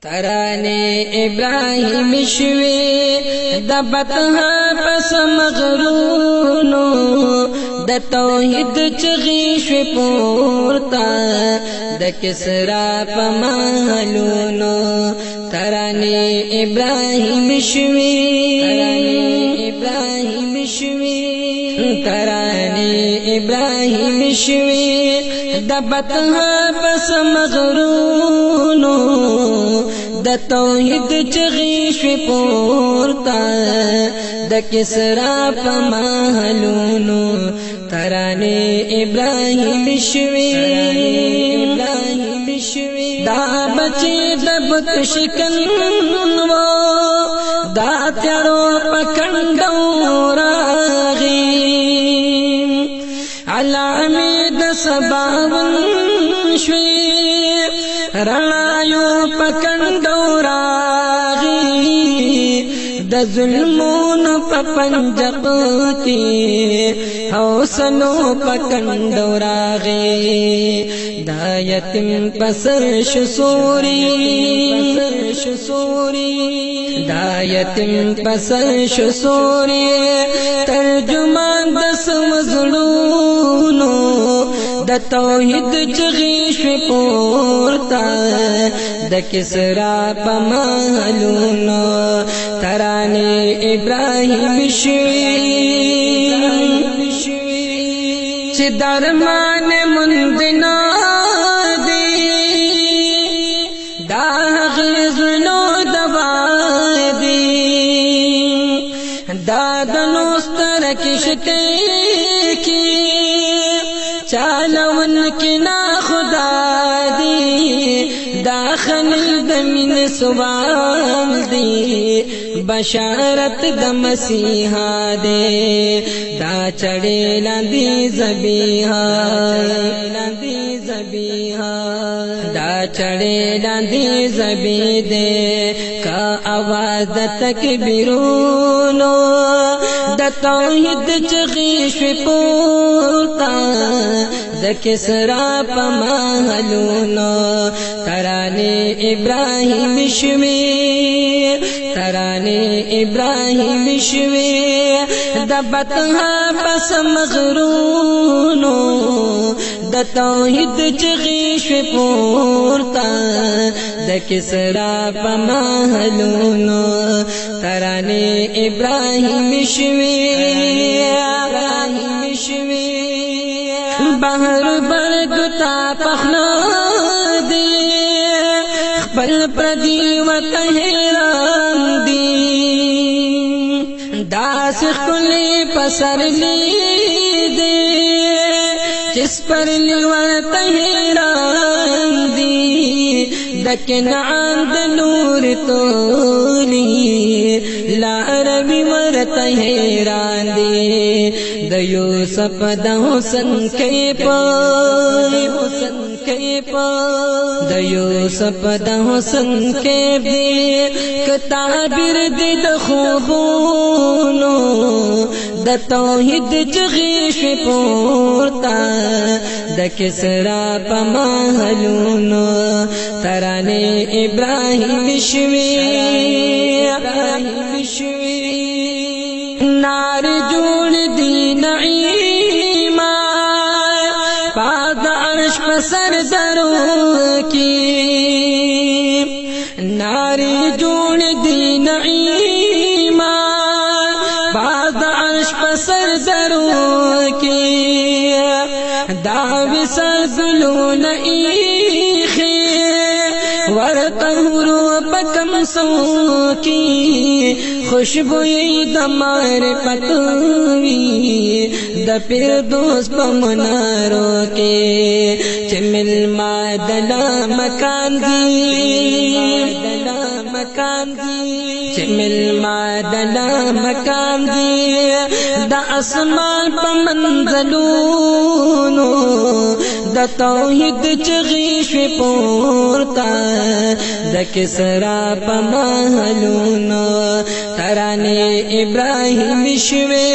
ترانه ابراهیم شوی د بطها پس مغرونو د توحید چغی شوی پورتا د کسرا پمالونو ترانه ابراهیم شوی ترانه ابراهیم شوی د بطها پس مغرونو د توحید چغی شوی پورتا د کسرا پمالونو ترانه ابراهیم شوی دا بچی د بت شکن و دا تیارو پکندو راغی علامی د سباون شوی رنایو پکندو راغی د ظلمون پپنجق کی حوصلو پکندو راغی دا یتیم پسر شسوری دا یتیم پسر شسوری ترجمان دس مزلونو د توحید چغی شوی پورتا د کسرا پمالونو ترانه ابراهیم شوی چه درمان مندنا دی دا غزنو دبا دی دا دنوستر کشتے کی چالون کی نا خدا دی داخل دمین سبال دی بشارت د مسیحا دے دا چڑے لاندی زبیحا دا چڑے لاندی زبی دے کا آواز د تکبیرونو د توحید چغی شوی پورتا د کسرا پمالونو ترانه ابراهیم شوی ترانه ابراهیم شوی د بطها پس مغرونو د توحید چغی شوی پورتا د کسرا پمالونو ترانه ابراهیم شوی بہر برگتا پخنا دی خپل پردی و تحرام دی داس خلی پسر لی دی جس پر لی و تحرام دی دکنعان دنور تولی لا عربی ورت حیران دی د یوسف د حسن کیپا د یوسف د حسن کیپ دی کتابیر دی د خوبونو د توحید چغی شوی پورتا د کسرا پمالونو ترانه ابراهیم شوی نار جوړ دی نعیما پاد عرش پسر درو کی نار جوړ دی نعیما پاد عرش پسر درو کی داوی سزلون ایخی ورطهرو پکم سو کی خوشبوئی دمار پتوی د پردوس پمنارو کے چمل مادلا مکان دی چمل مادلا مکان دی دا اسمان پمنزلونو دا توحید چغی شوی پورتا دا کسرا پمالونو ترانه ابراهیم شوی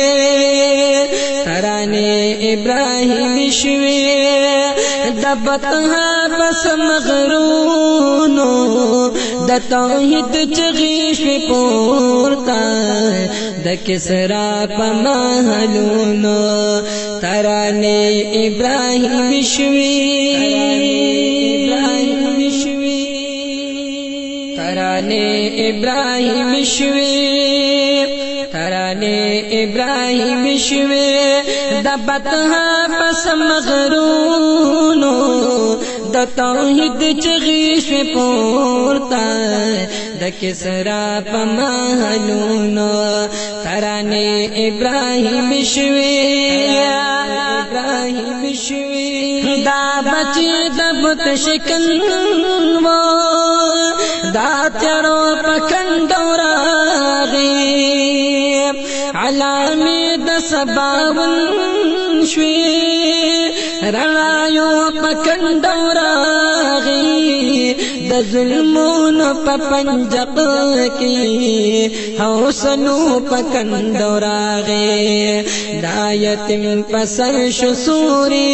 ترانه ابراهیم شوی د بطها پس مغرونو د توحید چغی شوی پورتا د کسرا په محلونو ترانه ابراهیم شوی ترانه ابراهیم شوی ترانه ابراهیم شوی د بطحا پس مغرونو د توحید چغی شوی پورتا د کسرا په محلونو ترانه ابراهیم شوی ابراهیم شوی دا بچی د بت شکن و دا تیرو پکندو راغی علامی د سباون شوی رایو پکندو راغی د ظلمون په پنجق کې حوصلو پکندو راغی دا یتیم پسر شو سوری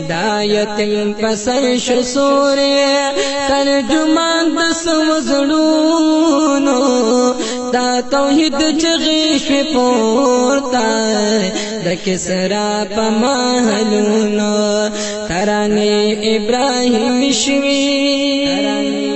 دا یتیم پسر شو سوری ترجمان د سوزړونو دا توحید چغی شوی پورتا د کسرا په محلونو ترانه ابراهیم شوی